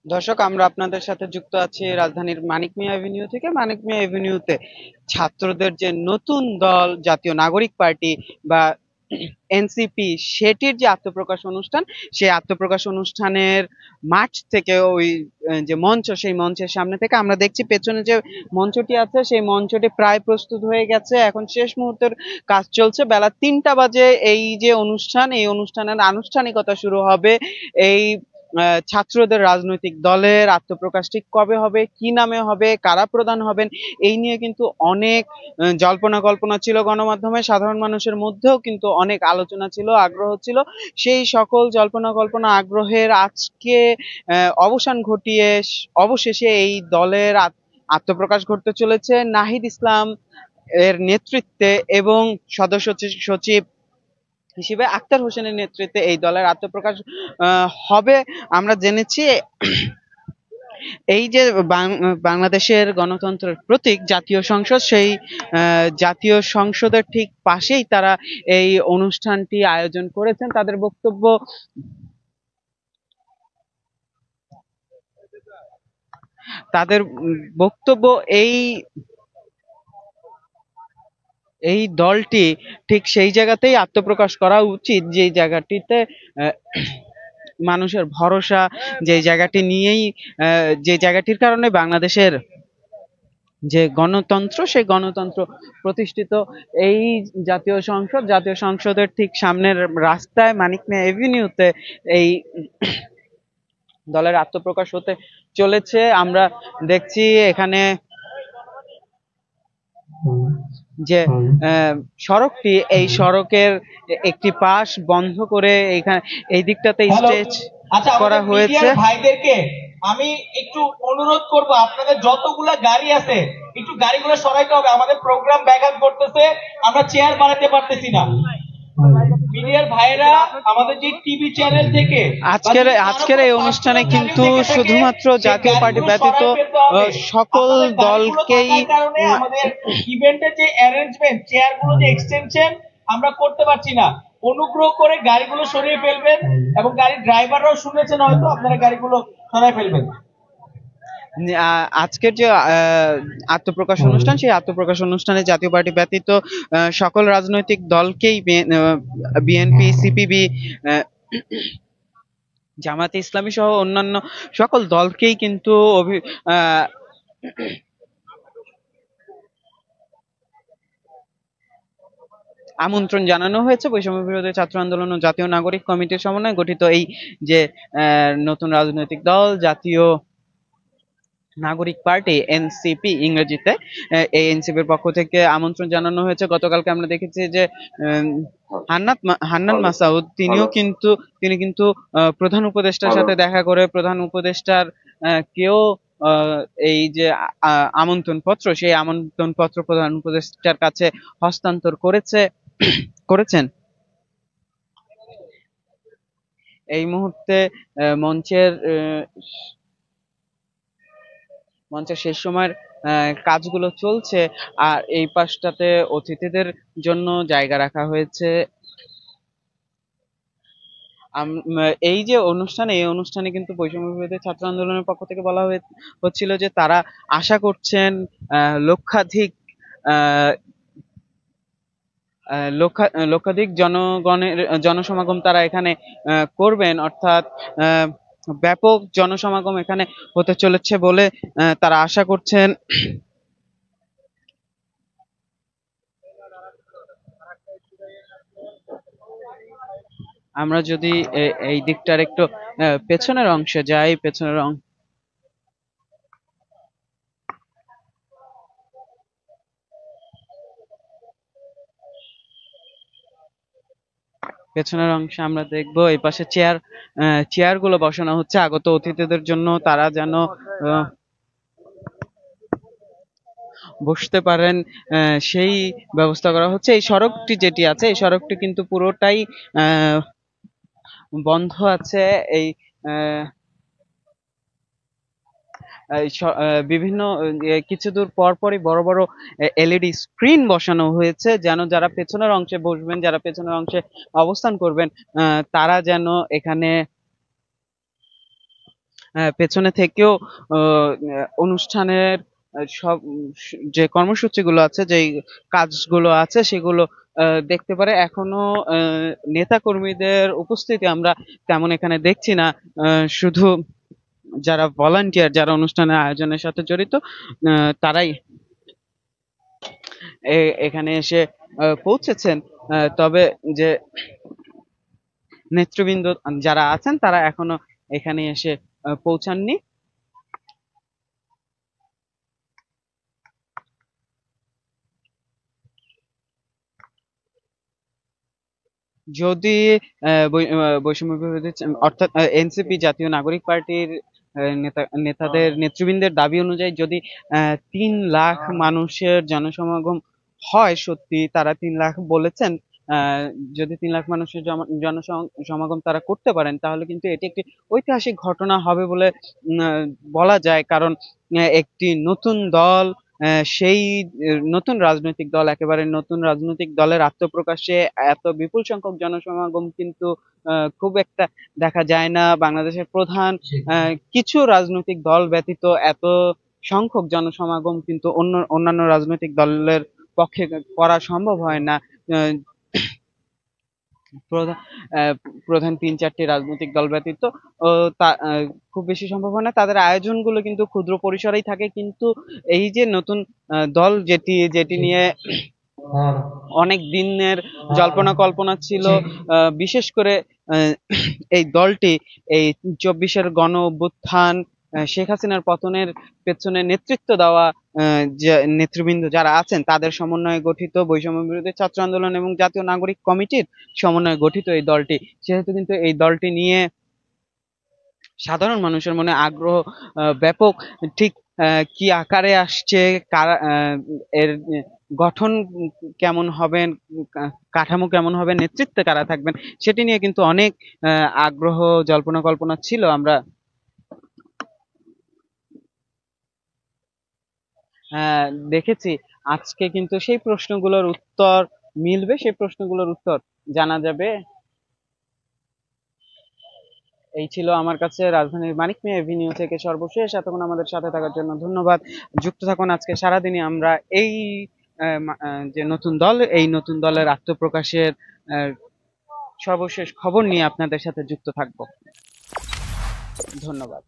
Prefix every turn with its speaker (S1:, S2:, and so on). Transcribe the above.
S1: দর্শক, আমরা আপনাদের সাথে যুক্ত আছি রাজধানীর মানিক মিয়া এভিনিউ থেকে। মানিক মিয়া এভিনিউতে ছাত্রদের যে নতুন দল জাতীয় নাগরিক পার্টি বা এনসিপি, সেটির যে আত্মপ্রকাশ অনুষ্ঠান, সেই আত্মপ্রকাশ অনুষ্ঠানের মাঠ থেকে ওই যে মঞ্চ, সেই মঞ্চের সামনে থেকে আমরা দেখছি পেছনে যে মঞ্চটি আছে, সেই মঞ্চটি প্রায় প্রস্তুত হয়ে গেছে। এখন শেষ মুহূর্তের কাজ চলছে। বেলা ৩টা বাজে এই যে অনুষ্ঠান, এই অনুষ্ঠানের আনুষ্ঠানিকতা শুরু হবে। এই ছাত্রদের রাজনৈতিক দলের আত্মপ্রকাশ ঠিক কবে হবে, কি নামে হবে, কারা প্রধান হবেন, এই নিয়ে কিন্তু অনেক জল্পনা কল্পনা ছিল গণমাধ্যমে। সাধারণ মানুষের মধ্যেও কিন্তু অনেক আলোচনা ছিল, আগ্রহ ছিল। সেই সকল জল্পনা কল্পনা আগ্রহের আজকে অবসান ঘটিয়ে অবশেষে এই দলের আত্মপ্রকাশ ঘটতে চলেছে নাহিদ ইসলাম এর নেতৃত্বে এবং সদস্য সচিব হিসেবে আক্তার হোসেনের নেতৃত্বে এই দলের আত্মপ্রকাশ হবে। আমরা জেনেছি এই যে বাংলাদেশের গণতন্ত্রের প্রতীক জাতীয় সংসদ, সেই জাতীয় সংসদের ঠিক পাশেই তারা এই অনুষ্ঠানটি আয়োজন করেছেন। তাদের বক্তব্য এই এই দলটি ঠিক সেই জায়গাতেই আত্মপ্রকাশ করা উচিত, যেই জায়গাটিতে মানুষের ভরসা, যে জায়গাটি নিয়েই যে জায়গাটির কারণে বাংলাদেশের যে গণতন্ত্র, সেই গণতন্ত্র প্রতিষ্ঠিত। এই জাতীয় সংসদের ঠিক সামনের রাস্তায় মানিক মিয়া এভিনিউতে এই দলের আত্মপ্রকাশ হতে চলেছে। আমরা দেখছি এখানে যে সড়কটি, এই সড়কের একটি পাশ বন্ধ করে এখানে এই দিকটাতে স্টেজ করা হয়েছে।
S2: ভাইদেরকে আমি একটু অনুরোধ করব, আপনাদের যতগুলা গাড়ি আছে একটু গাড়িগুলো সরাইতে হবে, আমাদের প্রোগ্রাম ব্যাঘাত করতেছে, আমরা চেয়ার বানাতে পারতেছি না। মিডিয়ার ভাইরা আমাদের যে টিভি চ্যানেল থেকে
S1: আজকের এই অনুষ্ঠানে কিন্তু শুধুমাত্র জাতীয় পার্টি ব্যতীত সকল দলকেই
S2: আমাদের ইভেন্টের যে অ্যারেঞ্জমেন্ট, চেয়ারগুলো যে এক্সটেনশন আমরা করতে পারছি না। অনুগ্রহ করে গাড়িগুলো সরিয়ে ফেলবেন এবং গাড়ির ড্রাইভাররাও শুনেছেন, হয়তো আপনারা গাড়িগুলো সরাই ফেলবেন।
S1: আজকের যে আত্মপ্রকাশ অনুষ্ঠান, সেই আত্মপ্রকাশ অনুষ্ঠানে জাতীয় পার্টি ব্যতীত সকল রাজনৈতিক দলকেই, বিএনপি, সিপিবি, জামাতে ইসলামী সহ অন্যান্য সকল দলকেই কিন্তু আমন্ত্রণ জানানো হয়েছে। বৈষম্য বিরোধী ছাত্র আন্দোলন ও জাতীয় নাগরিক কমিটির সমন্বয়ে গঠিত এই যে নতুন রাজনৈতিক দল জাতীয় নাগরিক পার্টি, এনসিপি ইংরেজিতে, এই এনসিপির পক্ষ থেকে আমন্ত্রণ জানানো হয়েছে। গতকালকে আমরা দেখেছি যে হান্নান মাসউদ তিনি কিন্তু প্রধান উপদেষ্টার সাথে দেখা করে প্রধান উপদেষ্টার কেউ এই যে আমন্ত্রণ পত্র, সেই আমন্ত্রণ পত্র প্রধান উপদেষ্টার কাছে হস্তান্তর করেছেন। এই মুহূর্তে মঞ্চের শেষ সময়ের কাজগুলো চলছে, আর এই পাশটাতে অতিথিদের জন্য জায়গা রাখা হয়েছে। এই যে এই অনুষ্ঠানে কিন্তু বৈষম্য বিরোধী ছাত্র আন্দোলনের পক্ষ থেকে বলা হচ্ছিল যে তারা আশা করছেন লক্ষাধিক লক্ষাধিক জনসমাগম তারা এখানে করবেন, অর্থাৎ ব্যাপক জনসমাগম এখানে হতে চলেছে বলে তারা আশা করছেন। আমরা যদি এই দিকটার একটু পেছনের অংশে যাই, পেছনের অংশে আমরা দেখব এই পাশে চেয়ার গুলো বসানো হচ্ছে আগত অতিথিদের জন্য, তারা যেন বসতে পারেন সেই ব্যবস্থা করা হচ্ছে। এই সড়কটি যেটি আছে, এই সড়কটি কিন্তু পুরোটাই বন্ধ আছে। এই বিভিন্ন কিছু দূর পর পরই বড় বড় এলইডি স্ক্রিন বসানো হয়েছে, যেন যারা পেছনের অংশে বসবেন, যারা পেছনের অংশে অবস্থান করবেন, তারা যেন এখানে পেছনে থেকেও অনুষ্ঠানের সব যে কর্মসূচিগুলো আছে, যেই কাজগুলো আছে সেগুলো দেখতে পারে। এখনো নেতা কর্মীদের উপস্থিতি আমরা তেমন এখানে দেখছি না। শুধু যারা ভলান্টিয়ার, যারা অনুষ্ঠানের আয়োজনের সাথে জড়িত, তারাই এখানে এসে পৌঁছেছেন। তবে যে নেতৃবৃন্দ যারা আছেন তারা এখনো এখানে এসে পৌঁছাননি। যদি বৈষম্য বিরোধী অর্থাৎ এনসিপি, জাতীয় নাগরিক পার্টির নেতাদের নেতৃবৃন্দের দাবি অনুযায়ী যদি 3 লাখ মানুষের জনসমাগম হয়, সত্যি তারা 3 লাখ বলেছেন, যদি 3 লাখ মানুষের জনসমাগম তারা করতে পারেন, তাহলে কিন্তু এটি একটি ঐতিহাসিক ঘটনা হবে বলে বলা যায়। কারণ একটি নতুন দল, সেই নতুন রাজনৈতিক দল, একেবারে নতুন রাজনৈতিক দলের আত্মপ্রকাশে এত বিপুল সংখ্যক জনসমাগম কিন্তু খুব একটা দেখা যায় না। বাংলাদেশের প্রধান কিছু রাজনৈতিক দল ব্যতীত এত সংখ্যক জনসমাগম কিন্তু অন্যান্য রাজনৈতিক দলের পক্ষে করা সম্ভব হয় না। আহ, প্রধান প্রধান 3-4টি রাজনৈতিক দল ব্যতীত খুব বেশি সম্ভব হয় না। তাদের আয়োজনগুলো কিন্তু ক্ষুদ্র পরিসরেই থাকে। কিন্তু এই যে নতুন দল যেটি নিয়ে অনেক দিনের জল্পনা কল্পনা ছিল, বিশেষ করে এই দলটি এই 24-এর গণ অভ্যুত্থান, শেখ হাসিনার পতনের পেছনে নেতৃত্ব দেওয়া যে নেতৃবৃন্দ যারা আছেন তাদের সমন্বয়ে গঠিত, বৈষম্য বিরোধী ছাত্র আন্দোলন এবং জাতীয় নাগরিক কমিটির সমন্বয়ে গঠিত এই দলটি। সেহেতু কিন্তু এই দলটি নিয়ে সাধারণ মানুষের মনে আগ্রহ ব্যাপক। ঠিক কি আকারে আসছে, কারা এর গঠন কেমন হবে, কাঠামো কেমন হবে, নেতৃত্বে কারা থাকবেন, সেটি নিয়ে কিন্তু অনেক আগ্রহ, জল্পনা কল্পনা ছিল। আমরা দেখেছি। আজকে কিন্তু সেই প্রশ্নগুলোর উত্তর মিলবে, সেই প্রশ্নগুলোর উত্তর জানা যাবে। এই ছিল আমার কাছে রাজধানীর মানিক মিয়া এভিনিউ থেকে সর্বশেষ। এতক্ষণ আমাদের সাথে থাকার জন্য ধন্যবাদ। যুক্ত থাকুন আজকে সারাদিনই আমরা এই যে নতুন দল, এই নতুন দলের আত্মপ্রকাশের সর্বশেষ খবর নিয়ে আপনাদের সাথে যুক্ত থাকব। ধন্যবাদ।